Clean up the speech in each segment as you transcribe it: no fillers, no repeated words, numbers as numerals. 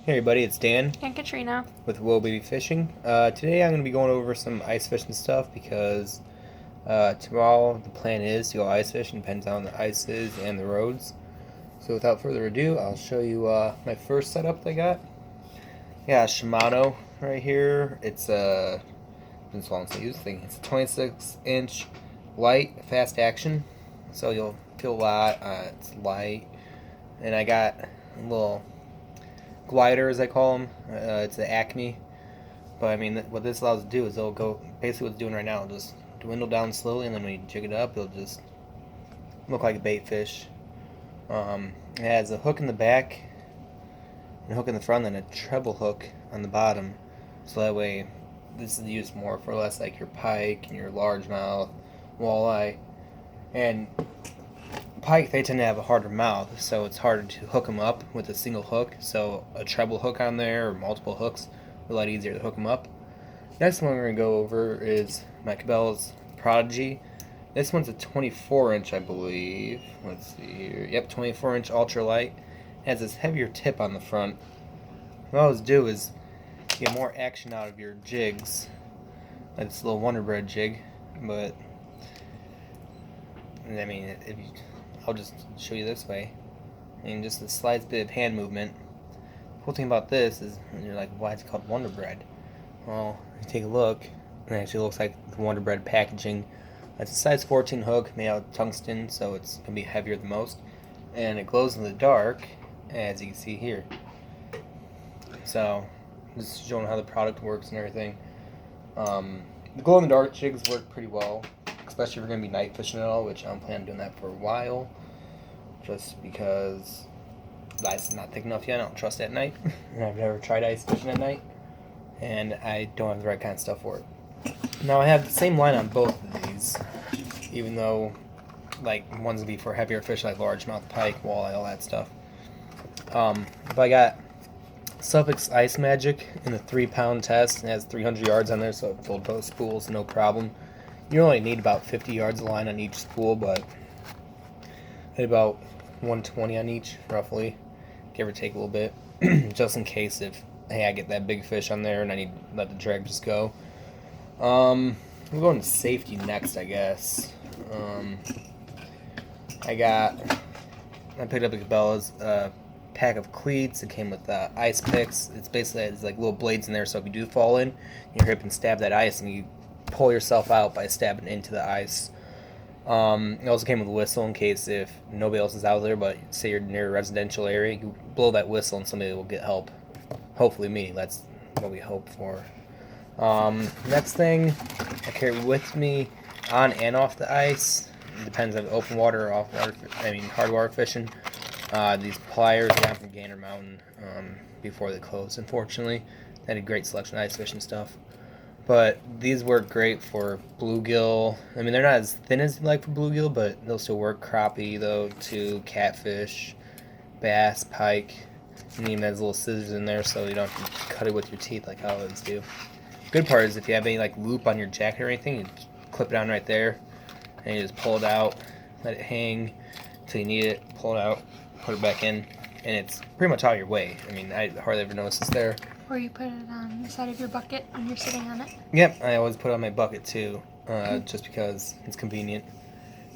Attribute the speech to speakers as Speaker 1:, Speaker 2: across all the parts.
Speaker 1: Hey everybody, it's Dan
Speaker 2: And Katrina.
Speaker 1: with Will Baby Fishing. Today I'm going to be going over some ice fishing stuff because tomorrow the plan is to go ice fishing, depends on the ice is and the roads. So without further ado, I'll show you my first setup that I got. Yeah, Shimano right here. It's been so long since I used the thing. It's a 26-inch light, fast action. So you'll feel a lot. It's light. And I got a little glider, as I call them. It's the Acme. But I mean, what this allows it to do is it'll go basically what it's doing right now. It'll just dwindle down slowly, and then when you jig it up, it'll just look like a bait fish. It has a hook in the back, and a hook in the front, and a treble hook on the bottom. So that way, this is used more for less like your pike and your largemouth, walleye, and pike, they tend to have a harder mouth, so it's harder to hook them up with a single hook. So a treble hook on there or multiple hooks a lot easier to hook them up. Next one we're going to go over is my Cabela's Prodigy. This one's a 24-inch, I believe. Let's see here. Yep, 24-inch ultralight. It has this heavier tip on the front. What I always do is get more action out of your jigs. Like this little Wonder Bread jig. But, I mean, I'll just show you this way. And just the slight bit of hand movement. The cool thing about this is, you're like, why is it called Wonder Bread? Well, if you take a look, it actually looks like the Wonder Bread packaging. It's a size 14 hook made out of tungsten, so it's going to be heavier than most. And it glows in the dark, as you can see here. So, just showing how the product works and everything. The glow in the dark jigs work pretty well, especially if you're going to be night fishing at all, which I'm planning on doing that for a while. Just because the ice is not thick enough yet. I don't trust it at night. And I've never tried ice fishing at night. And I don't have the right kind of stuff for it. Now I have the same line on both of these, even though like one's gonna be for heavier fish like largemouth, pike, walleye, all that stuff. But I got Suffolk's Ice Magic in the 3-pound test. It has 300 yards on there, so it filled both spools, no problem. You only need about 50 yards of line on each spool, but I had about 120 on each, roughly, give or take a little bit, just in case if, hey, I get that big fish on there and I need to let the drag just go. We're going to safety next, I guess. I picked up a Cabela's pack of cleats. It came with ice picks. It's basically has like little blades in there, so if you do fall in, you hip and stab that ice, and you pull yourself out by stabbing into the ice. It also came with a whistle in case if nobody else is out there, but say you're near a residential area, you blow that whistle and somebody will get help. Hopefully me. That's what we hope for. Next thing I carry with me on and off the ice. It depends on open water or off water. Hard water fishing. These pliers I got from Gander Mountain before they closed. Unfortunately, they had a great selection of ice fishing stuff. But these work great for bluegill. I mean, they're not as thin as you like for bluegill, but they'll still work. Crappie though, too. Catfish, bass, pike. And even has little scissors in there, so you don't have to cut it with your teeth like I always do. Good part is if you have any like loop on your jacket or anything, you just clip it on right there, and you just pull it out, let it hang until you need it, pull it out, put it back in, and it's pretty much out of your way. I mean, I hardly ever notice it's there.
Speaker 2: Or you put it on the side of your bucket when you're sitting on it.
Speaker 1: Yep, I always put it on my bucket too, just because it's convenient.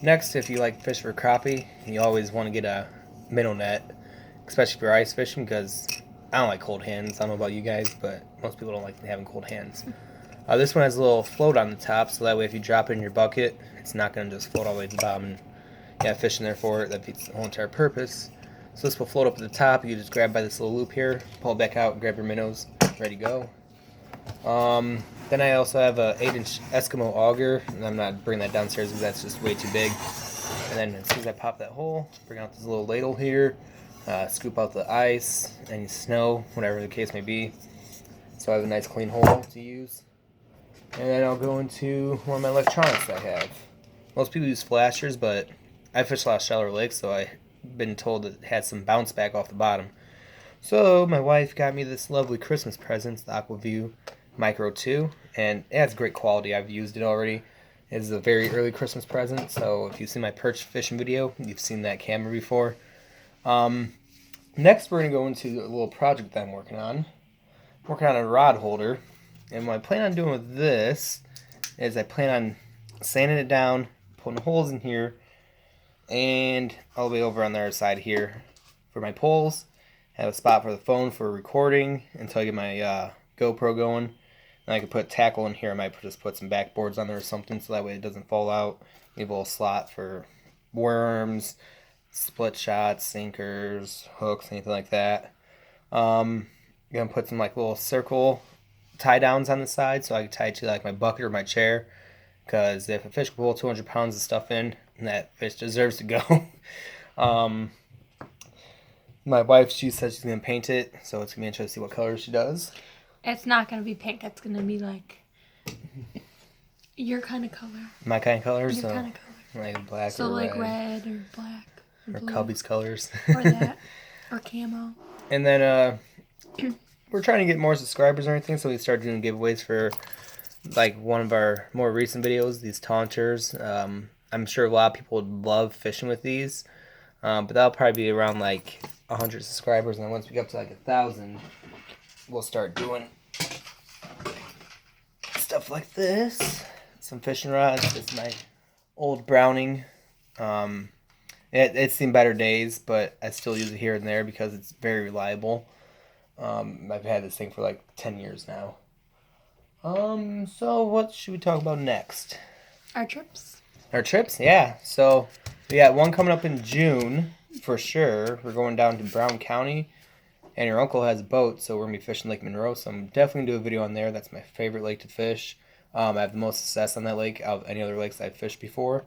Speaker 1: Next, if you like fish for crappie, you always want to get a minnow net, especially if you're ice fishing, because I don't like cold hands. I don't know about you guys, but most people don't like having cold hands. This one has a little float on the top, so that way if you drop it in your bucket, it's not going to just float all the way to the bottom and you have fish in there for it. That defeats the whole entire purpose. So this will float up at the top. You just grab by this little loop here, pull it back out, grab your minnows, ready to go. Then I also have a 8-inch Eskimo auger, and I'm not bringing that downstairs because that's just way too big. And then as soon as I pop that hole, bring out this little ladle here, scoop out the ice, any snow, whatever the case may be. So I have a nice clean hole to use. And then I'll go into one of my electronics I have. Most people use flashers, but I fish a lot of shallower lakes, so I've been told it has some bounce back off the bottom. So my wife got me this lovely Christmas present, the Aquaview Micro 2, and it has great quality. I've used it already. It's a very early Christmas present, so if you've seen my perch fishing video, you've seen that camera before. Next, we're going to go into a little project that I'm working on. I'm working on a rod holder. And what I plan on doing with this is I plan on sanding it down, putting holes in here, and all the way over on the other side here for my poles. I have a spot for the phone for recording until I get my GoPro going. And I can put tackle in here. I might just put some backboards on there or something so that way it doesn't fall out. Leave a little slot for worms, split shots, sinkers, hooks, anything like that. I'm gonna put some like little circle tie downs on the side so I can tie it to like my bucket or my chair. Because if a fish can pull 200 pounds of stuff in, that fish deserves to go. My wife, she says she's gonna paint it, so it's gonna be interesting to see what color she does.
Speaker 2: It's not gonna be pink. It's gonna be like your kind of color.
Speaker 1: My kind of colors,
Speaker 2: Your
Speaker 1: so
Speaker 2: kind of color.
Speaker 1: like black
Speaker 2: So
Speaker 1: or
Speaker 2: like
Speaker 1: red,
Speaker 2: red or black or blue.
Speaker 1: Cubby's colors,
Speaker 2: Or that. Or camo.
Speaker 1: And then we're trying to get more subscribers or anything, so we started doing giveaways for like one of our more recent videos, these taunters. I'm sure a lot of people would love fishing with these, but that'll probably be around like 100 subscribers, and then once we get up to like 1,000, we'll start doing stuff like this. Some fishing rods. It's my old Browning. It's seen better days, but I still use it here and there because it's very reliable. I've had this thing for like 10 years now. So what should we talk about next?
Speaker 2: Our trips.
Speaker 1: Our trips? Yeah. So we got one coming up in June for sure. We're going down to Brown County, and your uncle has a boat, so we're gonna be fishing Lake Monroe. So I'm definitely gonna do a video on there. That's my favorite lake to fish. I have the most success on that lake out of any other lakes I've fished before.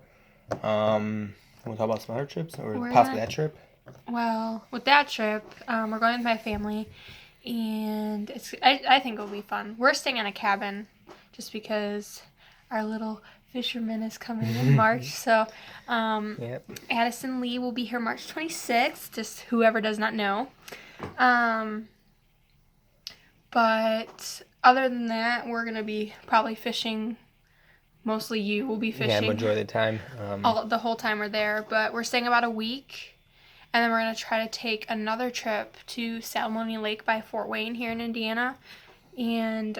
Speaker 1: Want to talk about some other trips or possibly that trip?
Speaker 2: Well, with that trip, we're going with my family, and I think it'll be fun. We're staying in a cabin just because our little fisherman is coming in March. So
Speaker 1: Yep.
Speaker 2: Addison Lee will be here March 26th, just whoever does not know. But other than that, we're going to be probably fishing. Mostly you will be fishing.
Speaker 1: Yeah, majority of the time.
Speaker 2: The whole time we're there. But we're staying about a week. And then we're going to try to take another trip to Salmoni Lake by Fort Wayne here in Indiana. And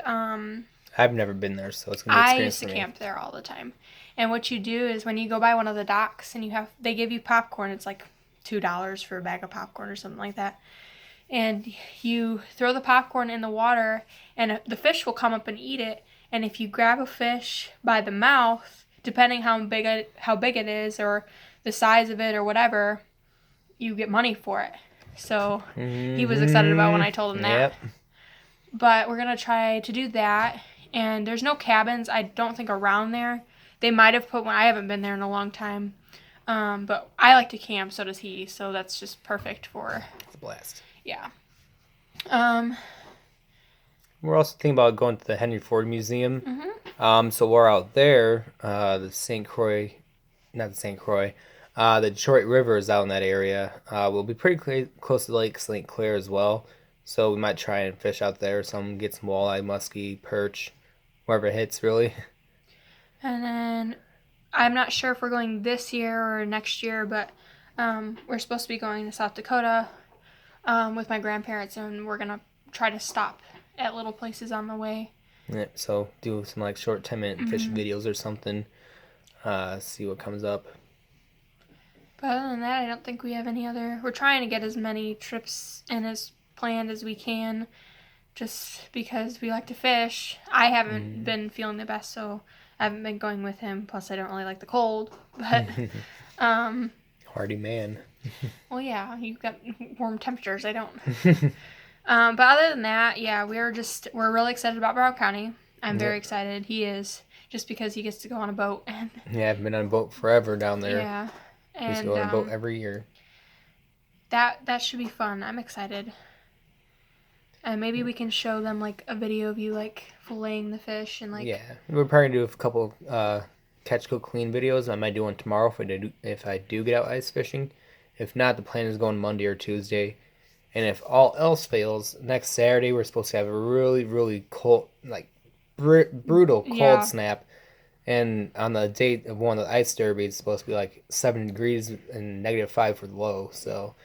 Speaker 1: I've never been there, so it's going to be
Speaker 2: I
Speaker 1: experience
Speaker 2: used to
Speaker 1: for me.
Speaker 2: camp there all the time. And what you do is when you go by one of the docks and they give you popcorn, it's like $2 for a bag of popcorn or something like that. And you throw the popcorn in the water, and the fish will come up and eat it. And if you grab a fish by the mouth, depending how big it is or the size of it or whatever, you get money for it. So he was excited about when I told him that.
Speaker 1: Yep.
Speaker 2: But we're going to try to do that. And there's no cabins, I don't think, around there. They might have put one. I haven't been there in a long time. But I like to camp, so does he. So that's just perfect for...
Speaker 1: It's a blast.
Speaker 2: Yeah.
Speaker 1: We're also thinking about going to the Henry Ford Museum.
Speaker 2: Mm-hmm.
Speaker 1: So we're out there. The Detroit River is out in that area. We'll be pretty close to Lake St. Clair as well. So we might try and fish out there. Get some walleye, muskie, perch, wherever it hits, really.
Speaker 2: And then I'm not sure if we're going this year or next year, but we're supposed to be going to South Dakota with my grandparents, and we're going to try to stop at little places on the way.
Speaker 1: Yeah, so do some like short 10-minute fishing videos or something. See what comes up.
Speaker 2: But other than that, I don't think we have any other... We're trying to get as many trips in as planned as we can, just because we like to fish. I haven't been feeling the best, so I haven't been going with him. Plus, I don't really like the cold. But,
Speaker 1: Hardy man.
Speaker 2: well, yeah, you've got warm temperatures. I don't. But other than that, yeah, we're really excited about Brown County. I'm very excited. He is, just because he gets to go on a boat. And
Speaker 1: Yeah, I've been on a boat forever down there.
Speaker 2: yeah.
Speaker 1: We used to
Speaker 2: And
Speaker 1: go on a boat every year.
Speaker 2: that should be fun. I'm excited. And maybe we can show them like a video of you like filleting the fish and like...
Speaker 1: Yeah, we're probably gonna do a couple catch, cook, clean videos. I might do one tomorrow if I do get out ice fishing. If not, the plan is going Monday or Tuesday. And if all else fails, next Saturday we're supposed to have a really, really cold, like brutal cold snap. And on the date of one of the ice derbies, it's supposed to be like 7 degrees and -5 for the low. So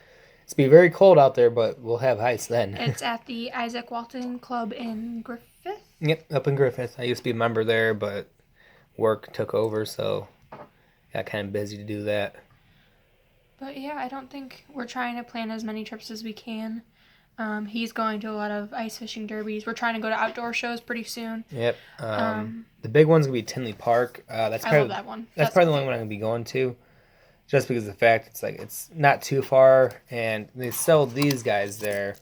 Speaker 1: It's be very cold out there, but we'll have ice then.
Speaker 2: It's at the Isaac Walton Club in Griffith.
Speaker 1: Yep, up in Griffith. I used to be a member there, but work took over, so got kind of busy to do that.
Speaker 2: But yeah, I don't think we're trying to plan as many trips as we can. He's going to a lot of ice fishing derbies. We're trying to go to outdoor shows pretty soon.
Speaker 1: Yep. The big one's gonna be Tinley Park. That's
Speaker 2: I
Speaker 1: probably
Speaker 2: love that one.
Speaker 1: That's probably the only one I'm gonna be going to, just because of the fact it's not too far, and they sell these guys there,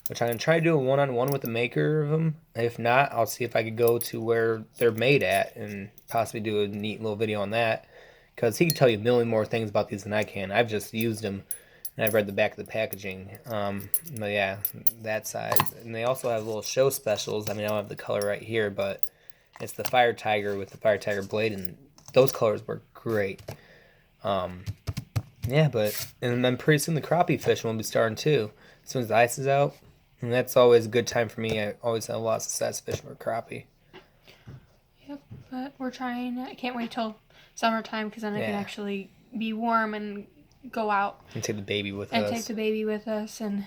Speaker 1: which I'm gonna try to do a one-on-one with the maker of them. If not, I'll see if I could go to where they're made at and possibly do a neat little video on that, because he can tell you a million more things about these than I can. I've just used them. And I've read the back of the packaging. But yeah, that size. And they also have little show specials. I mean, I don't have the color right here, but it's the Fire Tiger with the Fire Tiger blade, and those colors were great. Yeah, and then pretty soon the crappie fishing will be starting too, as soon as the ice is out. And that's always a good time for me. I always have a lot of success fishing for crappie.
Speaker 2: Yep, but we're trying. I can't wait till summertime, because then I can actually be warm and go out
Speaker 1: and take the baby with
Speaker 2: us, and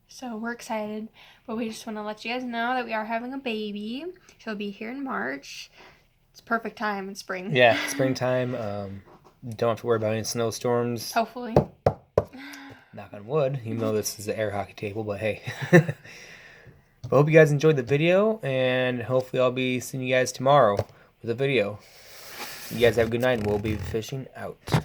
Speaker 2: so we're excited. But we just want to let you guys know that we are having a baby. She'll be here in March. It's perfect time in spring.
Speaker 1: Yeah, springtime. Don't have to worry about any snowstorms.
Speaker 2: Hopefully.
Speaker 1: Knock on wood, even though this is an air hockey table, but hey. But I hope you guys enjoyed the video, and hopefully I'll be seeing you guys tomorrow with a video. You guys have a good night, and we'll be fishing out.